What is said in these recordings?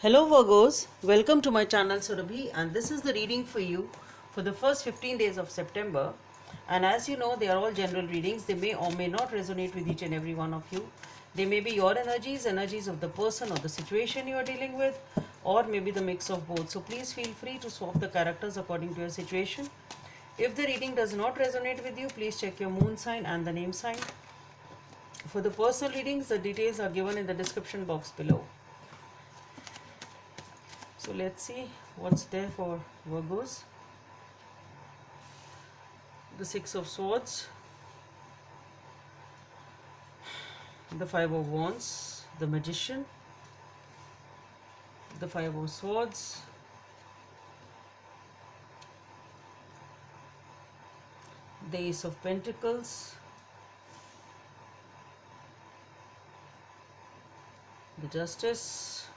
Hello Virgos, welcome to my channel Surabhi, and this is the reading for you for the first 15 days of September. And as you know, they are all general readings. They may or may not resonate with each and every one of you. They may be your energies, energies of the person or the situation you are dealing with, or maybe the mix of both. So please feel free to swap the characters according to your situation. If the reading does not resonate with you, please check your moon sign and the name sign. For the personal readings, the details are given in the description box below. So let's see what's there for Virgos. The Six of Swords, the Five of Wands, the Magician, the Five of Swords, the Ace of Pentacles, the Justice,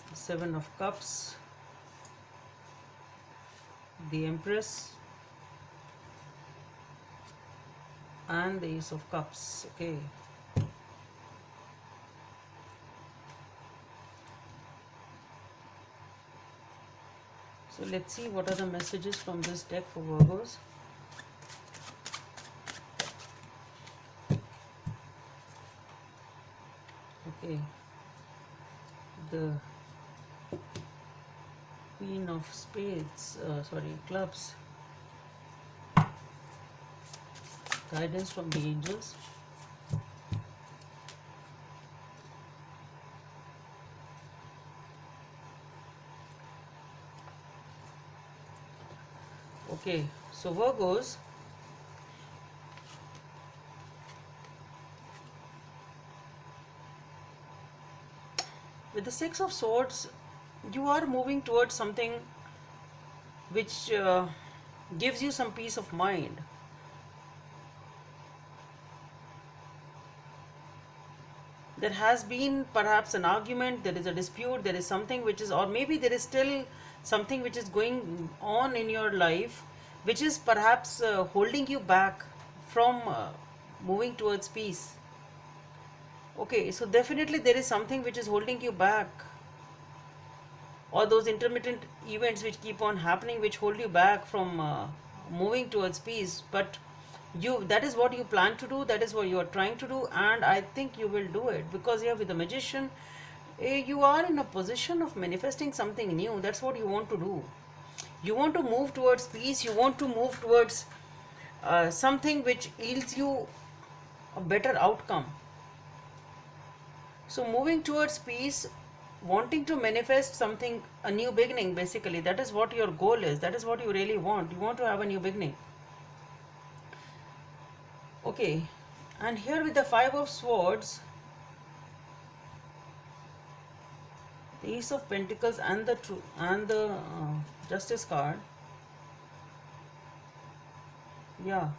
the Seven of Cups, the Empress, and the Ace of Cups. Okay. So let's see what are the messages from this deck for Virgos. Okay. The Queen of Spades, Clubs. Guidance from the angels. Okay, so Virgos, with the Six of Swords, you are moving towards something which gives you some peace of mind. There has been perhaps an argument, there is a dispute, there is something which is, or maybe there is still something which is going on in your life which is perhaps holding you back from moving towards peace. Okay, so definitely there is something which is holding you back, or those intermittent events which keep on happening which hold you back from moving towards peace. But that is what you plan to do, that is what you are trying to do, and I think you will do it, because here with the Magician, you are in a position of manifesting something new. That's what you want to do. You want to move towards peace, you want to move towards something which yields you a better outcome. So moving towards peace, wanting to manifest something, a new beginning, basically, that is what your goal is, that is what you really want. You want to have a new beginning. Okay, and here with the Five of Swords, the Ace of Pentacles, and the Justice card. Yeah,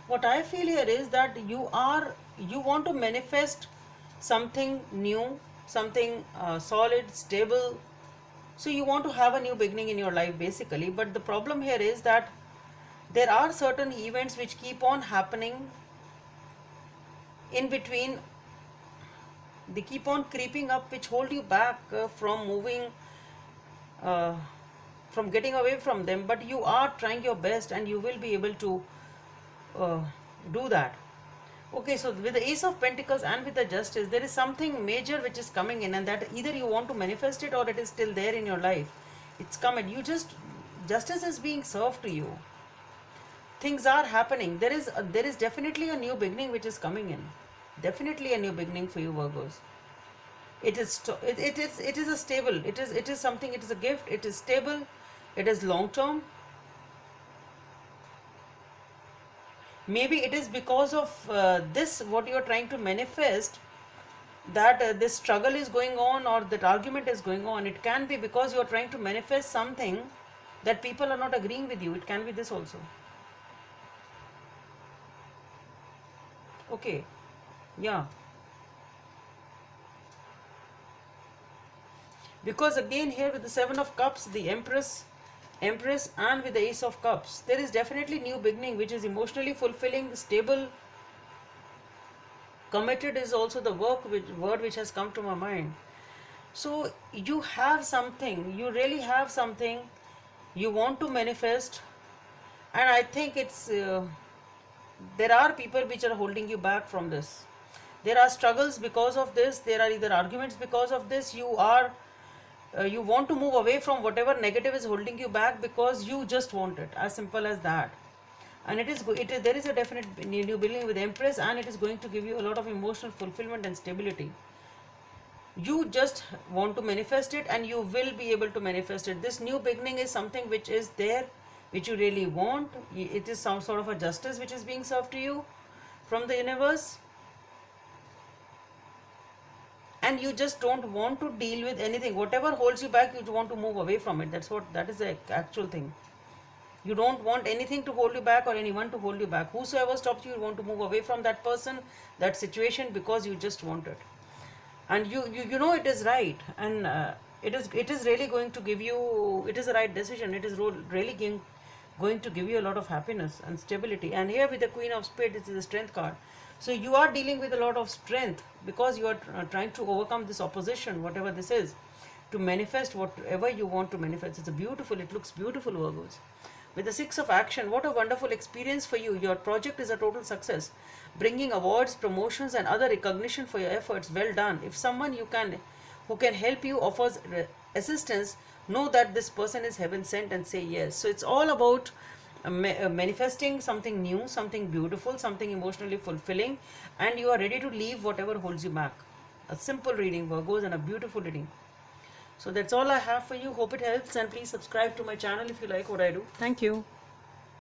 what I feel here is that you want to manifest something new, something solid, stable. So you want to have a new beginning in your life, basically. But the problem here is that there are certain events which keep on happening in between. They keep on creeping up, which hold you back from moving, from getting away from them. But you are trying your best, and you will be able to do that. Okay, so with the Ace of Pentacles and with the Justice, there is something major which is coming in, and that either you want to manifest it or it is still there in your life. It's coming. Justice is being served to you. Things are happening. There is definitely a new beginning which is coming in. Definitely a new beginning for you, Virgos. It is a stable. It is something. It is a gift. It is stable. It is long term. Maybe it is because of this, what you are trying to manifest, that this struggle is going on, or that argument is going on. It can be because you are trying to manifest something that people are not agreeing with you. It can be this also. Okay, yeah. Because again here with the Seven of Cups, the Empress, and with the Ace of Cups, there is definitely new beginning which is emotionally fulfilling, stable, committed is also the word which has come to my mind. So you have something, you really have something you want to manifest. And I think there are people which are holding you back from this. There are struggles because of this, there are either arguments because of this. You want to move away from whatever negative is holding you back because you just want it, as simple as that. And there is a definite new beginning with Empress, and it is going to give you a lot of emotional fulfillment and stability. You just want to manifest it, and you will be able to manifest it. This new beginning is something which is there, which you really want. It is some sort of a justice which is being served to you from the universe, and you just don't want to deal with anything. Whatever holds you back, you want to move away from it. That is the actual thing. You don't want anything to hold you back or anyone to hold you back. Whosoever stops you, you want to move away from that person, that situation, because you just want it. And you know it is right, and it is really going to give you, it is the right decision. It is really going to give you a lot of happiness and stability. And here with the Queen of Spades, it is the Strength card. So you are dealing with a lot of strength because you are trying to overcome this opposition, whatever this is, to manifest whatever you want to manifest. It looks beautiful, Virgos. With the Six of Action, what a wonderful experience for you. Your project is a total success, bringing awards, promotions, and other recognition for your efforts. Well done. If someone who can help you offers assistance, know that this person is heaven sent, and say yes. So it's all about manifesting something new, something beautiful, something emotionally fulfilling, and you are ready to leave whatever holds you back. A simple reading, Virgos, and a beautiful reading. So that's all I have for you. Hope it helps, and please subscribe to my channel if you like what I do. Thank you.